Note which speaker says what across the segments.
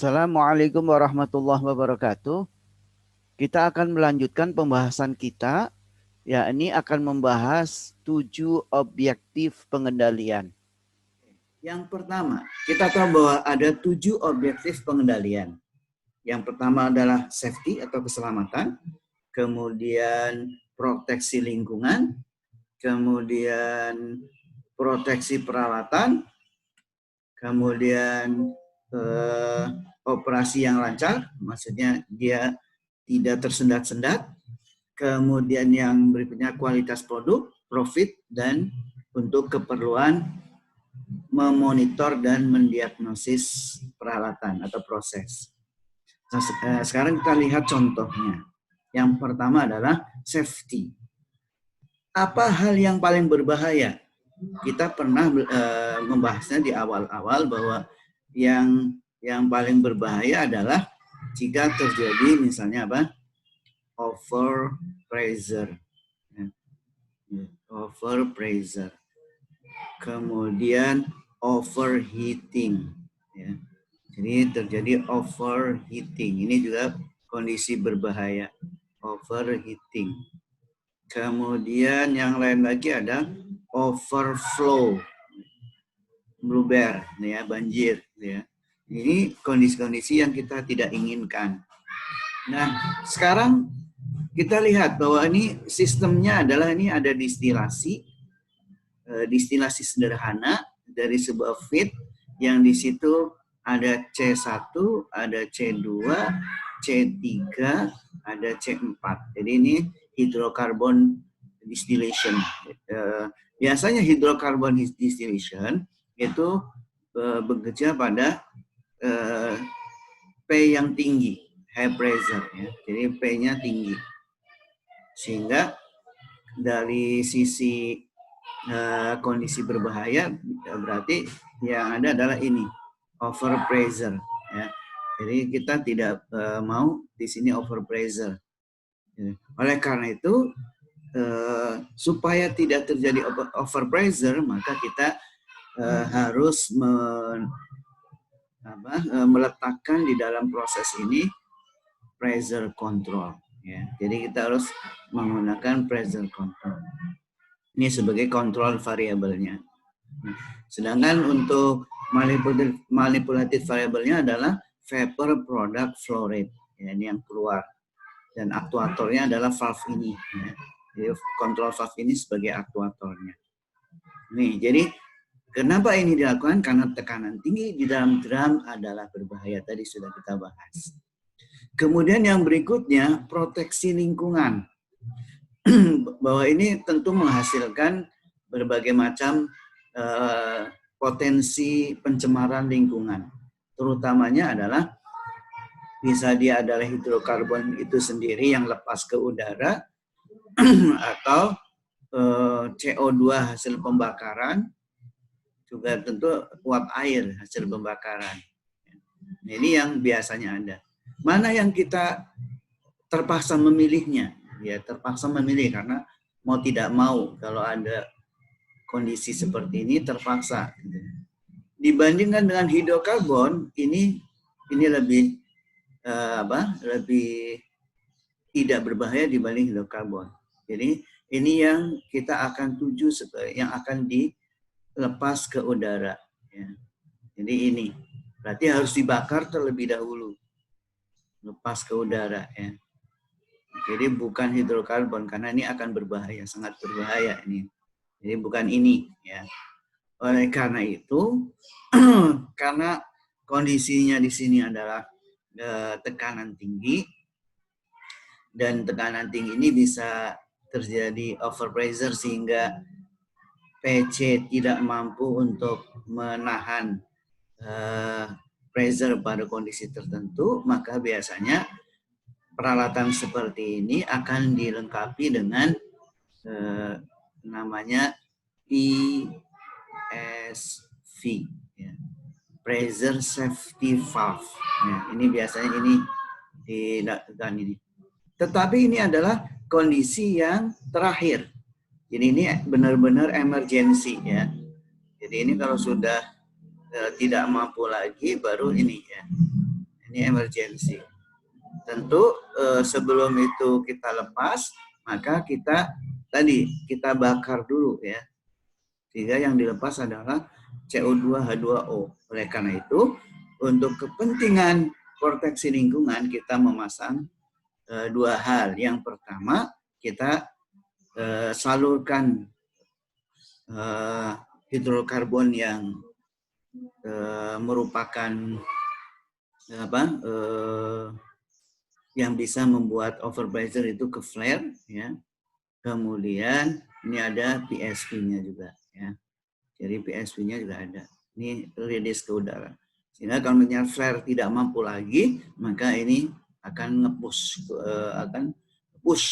Speaker 1: Assalamualaikum warahmatullahi wabarakatuh. Kita akan melanjutkan pembahasan kita, yakni akan membahas 7 objektif pengendalian. Yang pertama, kita tahu bahwa ada 7 objektif pengendalian. Yang pertama adalah safety atau keselamatan, kemudian proteksi lingkungan, kemudian proteksi peralatan, kemudian operasi yang lancar, maksudnya dia tidak tersendat-sendat. Kemudian yang berikutnya kualitas produk, profit, dan untuk keperluan memonitor dan mendiagnosis peralatan atau proses. Nah, sekarang kita lihat contohnya. Yang pertama adalah safety. Apa hal yang paling berbahaya? Kita pernah membahasnya di awal-awal bahwa yang paling berbahaya adalah jika terjadi misalnya apa? Over pressure. Over pressure. Kemudian overheating. Ya. Jadi terjadi overheating. Ini juga kondisi berbahaya. Overheating. Kemudian yang lain lagi ada overflow. Bluber, ya, banjir, ya. Ini kondisi-kondisi yang kita tidak inginkan. Nah, sekarang kita lihat bahwa ini sistemnya adalah ini ada distilasi sederhana dari sebuah feed yang di situ ada C1, ada C2, C3, ada C4. Jadi ini hydrocarbon distillation. Biasanya hydrocarbon distillation itu bekerja pada P yang tinggi, high pressure, ya. Jadi P-nya tinggi, sehingga dari sisi kondisi berbahaya berarti yang ada adalah ini over pressure, ya. Jadi kita tidak mau di sini over pressure. Oleh karena itu supaya tidak terjadi over pressure, maka kita harus meletakkan di dalam proses ini pressure control, ya. Jadi kita harus menggunakan pressure control. Ini sebagai kontrol variabelnya. Sedangkan untuk manipulatif variabelnya adalah vapor product flow rate, ya, ini yang keluar. Dan aktuatornya adalah valve ini, ya. Jadi kontrol valve ini sebagai aktuatornya. Nih, jadi kenapa ini dilakukan? Karena tekanan tinggi di dalam drum adalah berbahaya. Tadi sudah kita bahas. Kemudian yang berikutnya, proteksi lingkungan. Bahwa ini tentu menghasilkan berbagai macam potensi pencemaran lingkungan. Terutamanya adalah bisa dia adalah hidrokarbon itu sendiri yang lepas ke udara atau CO2 hasil pembakaran, juga tentu uap air hasil pembakaran. Ini yang biasanya ada. Mana yang kita terpaksa memilihnya? Ya, terpaksa memilih karena mau tidak mau kalau ada kondisi seperti ini terpaksa. Dibandingkan dengan hidrokarbon, ini lebih lebih tidak berbahaya dibanding hidrokarbon. Jadi ini yang kita akan tuju yang akan dilepas ke udara, ya. Jadi ini berarti harus dibakar terlebih dahulu, lepas ke udara, ya. Jadi bukan hidrokarbon karena ini akan berbahaya, sangat berbahaya ini. Jadi bukan ini, ya. Oleh karena itu, karena kondisinya di sini adalah tekanan tinggi, dan tekanan tinggi ini bisa terjadi overpressure sehingga PC tidak mampu untuk menahan pressure pada kondisi tertentu, maka biasanya peralatan seperti ini akan dilengkapi dengan namanya PSV, ya. Pressure Safety Valve. Ya, ini biasanya ini dilakukan ini. Tetapi ini adalah kondisi yang terakhir. Jadi ini benar-benar emergency, ya. Jadi ini kalau sudah tidak mampu lagi baru ini, ya. Ini emergency. Tentu sebelum itu kita lepas, maka kita bakar dulu ya. Sehingga yang dilepas adalah CO2 H2O. Oleh karena itu, untuk kepentingan proteksi lingkungan kita memasang dua hal. Yang pertama, kita salurkan hidrokarbon yang merupakan yang bisa membuat overpressure itu ke flare ya. Kemudian ini ada PSP-nya juga ya. Jadi PSP-nya juga ada. Ini release ke udara. Sehingga kalau misalnya flare tidak mampu lagi, maka ini akan nge-push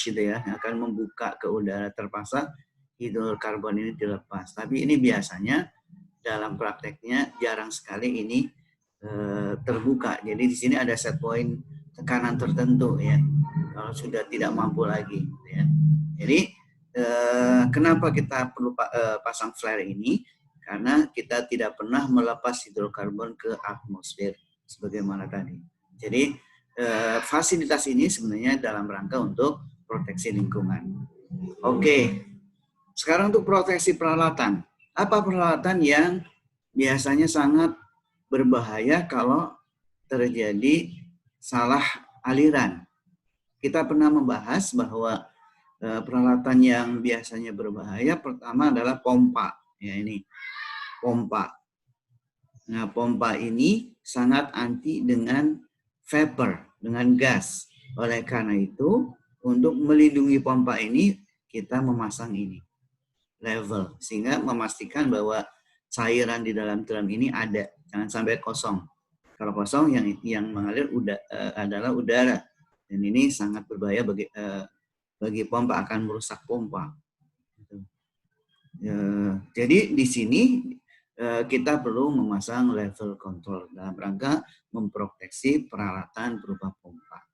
Speaker 1: gitu ya, akan membuka ke udara, terpaksa hidrokarbon ini dilepas. Tapi ini biasanya dalam prakteknya jarang sekali ini terbuka. Jadi di sini ada set point tekanan tertentu ya. Kalau sudah tidak mampu lagi ya. Jadi kenapa kita perlu pasang flare ini? Karena kita tidak pernah melepas hidrokarbon ke atmosfer sebagaimana tadi. Jadi fasilitas ini sebenarnya dalam rangka untuk proteksi lingkungan. Oke. Sekarang untuk proteksi peralatan. Apa peralatan yang biasanya sangat berbahaya kalau terjadi salah aliran? Kita pernah membahas bahwa peralatan yang biasanya berbahaya pertama adalah pompa. Ya, ini pompa. Nah, pompa ini sangat anti dengan vapor, dengan gas. Oleh karena itu, untuk melindungi pompa ini, kita memasang ini, level. Sehingga memastikan bahwa cairan di dalam drum ini ada. Jangan sampai kosong. Kalau kosong, yang mengalir adalah udara. Dan ini sangat berbahaya bagi pompa, akan merusak pompa. Jadi di sini kita perlu memasang level control dalam rangka memproteksi peralatan berupa pompa.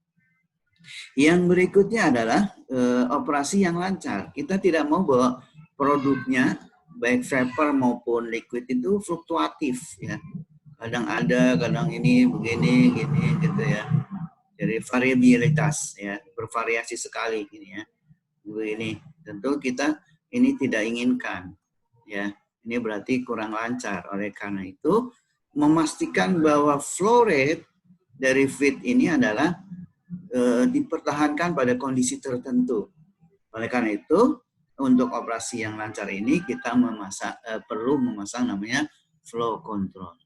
Speaker 1: Yang berikutnya adalah operasi yang lancar. Kita tidak mau bahwa produknya baik vapor maupun liquid itu fluktuatif ya. Kadang ada, kadang ini begini, gini gitu ya. Jadi variabilitas ya, bervariasi sekali gini ya. Begini, tentu kita ini tidak inginkan ya. Ini berarti kurang lancar. Oleh karena itu, memastikan bahwa flow rate dari feed ini adalah dipertahankan pada kondisi tertentu. Oleh karena itu, untuk operasi yang lancar ini kita perlu memasang namanya flow control.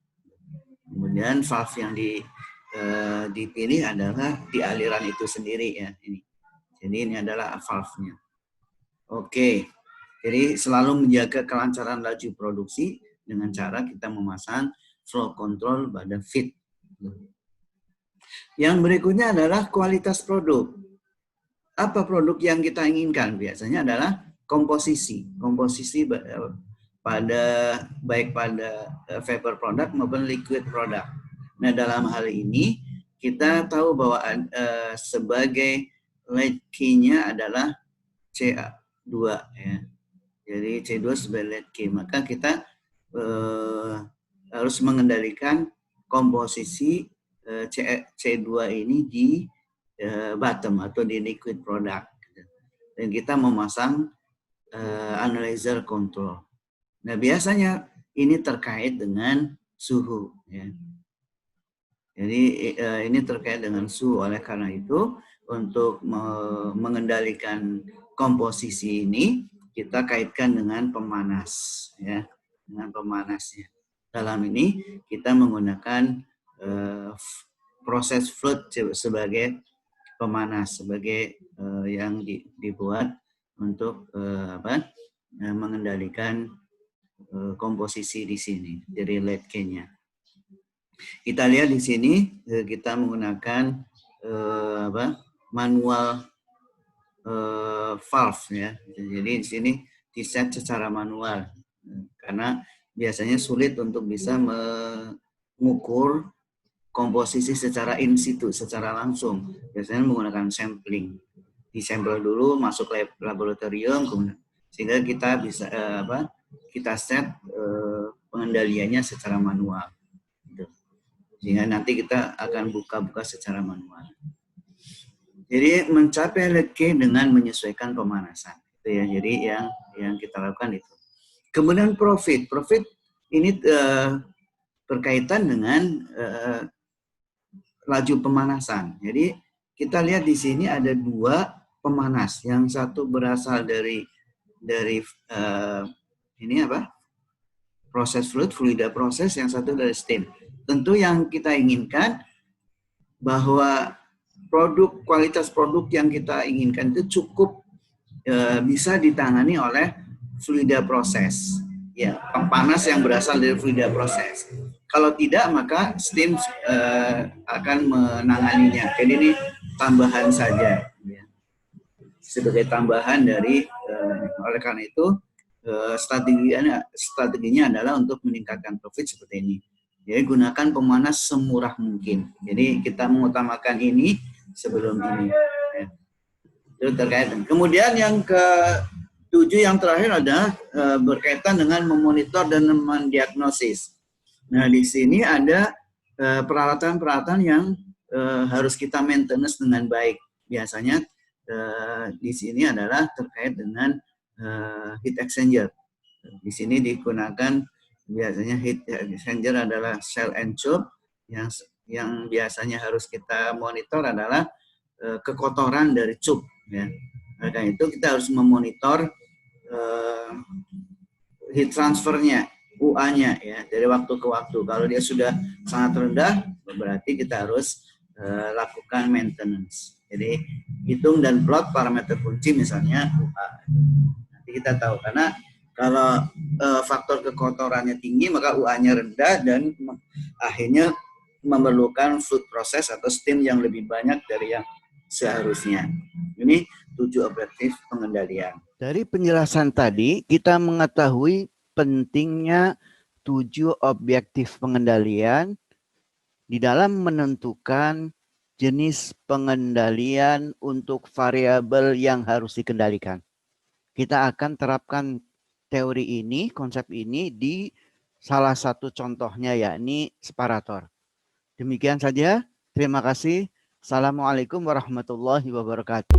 Speaker 1: Kemudian valve yang dipilih adalah di aliran itu sendiri ya. Jadi ini adalah valve-nya. Oke. Jadi selalu menjaga kelancaran laju produksi dengan cara kita memasang flow control pada feed. Yang berikutnya adalah kualitas produk. Apa produk yang kita inginkan? Biasanya adalah komposisi. Komposisi baik pada vapor product maupun liquid product. Nah, dalam hal ini kita tahu bahwa sebagai lead key-nya adalah C2 ya. Jadi C2 sebagai lead key, maka kita harus mengendalikan komposisi C2 ini di bottom atau di liquid product. Dan kita memasang analyzer control. Nah, biasanya ini terkait dengan suhu ya. Jadi ini terkait dengan suhu. Oleh karena itu, untuk mengendalikan komposisi ini kita kaitkan dengan pemanas ya, dengan pemanasnya. Dalam ini kita menggunakan proses flood sebagai pemanas, sebagai yang dibuat untuk mengendalikan komposisi di sini dari lead key-nya. Kita lihat di sini kita menggunakan manual valve ya. Jadi di sini di-set secara manual karena biasanya sulit untuk bisa mengukur komposisi secara in situ, secara langsung. Biasanya menggunakan sampling. Disampel dulu, masuk laboratorium, sehingga kita bisa kita set pengendaliannya secara manual. sehingga nanti kita akan buka-buka secara manual. Jadi mencapai lead K dengan menyesuaikan pemanasan, itu ya. Jadi yang kita lakukan itu. Kemudian profit ini berkaitan dengan laju pemanasan. Jadi kita lihat di sini ada dua pemanas, yang satu berasal dari ini apa? Proses fluida proses, yang satu dari steam. Tentu yang kita inginkan bahwa kualitas produk yang kita inginkan itu cukup bisa ditangani oleh fluida proses, ya, panas yang berasal dari fluida proses. Kalau tidak, maka steam akan menanganinya. Jadi ini tambahan saja, ya. Sebagai tambahan dari oleh karena itu strateginya adalah untuk meningkatkan profit seperti ini. Jadi gunakan pemanas semurah mungkin. Jadi kita mengutamakan ini sebelum ini. Ya. Itu terkait. Kemudian yang ke-7 yang terakhir adalah berkaitan dengan memonitor dan mendiagnosis. Nah, di sini ada peralatan-peralatan yang harus kita maintenance dengan baik. Biasanya di sini adalah terkait dengan heat exchanger. Di sini digunakan biasanya heat exchanger adalah shell and tube. Yang biasanya harus kita monitor adalah kekotoran dari tube, ya. Maka itu kita harus memonitor heat transfernya, UA-nya, ya, dari waktu ke waktu. Kalau dia sudah sangat rendah, berarti kita harus lakukan maintenance. Jadi hitung dan plot parameter kunci, misalnya UA. Nanti kita tahu, karena kalau faktor kekotorannya tinggi, maka UA-nya rendah dan akhirnya memerlukan fluid proses atau steam yang lebih banyak dari yang seharusnya. Ini 7 objektif pengendalian. Dari penjelasan tadi, kita mengetahui pentingnya 7 objektif pengendalian di dalam menentukan jenis pengendalian untuk variabel yang harus dikendalikan. Kita akan terapkan teori ini, konsep ini di salah satu contohnya, yakni separator. Demikian saja. Terima kasih. Assalamualaikum warahmatullahi wabarakatuh.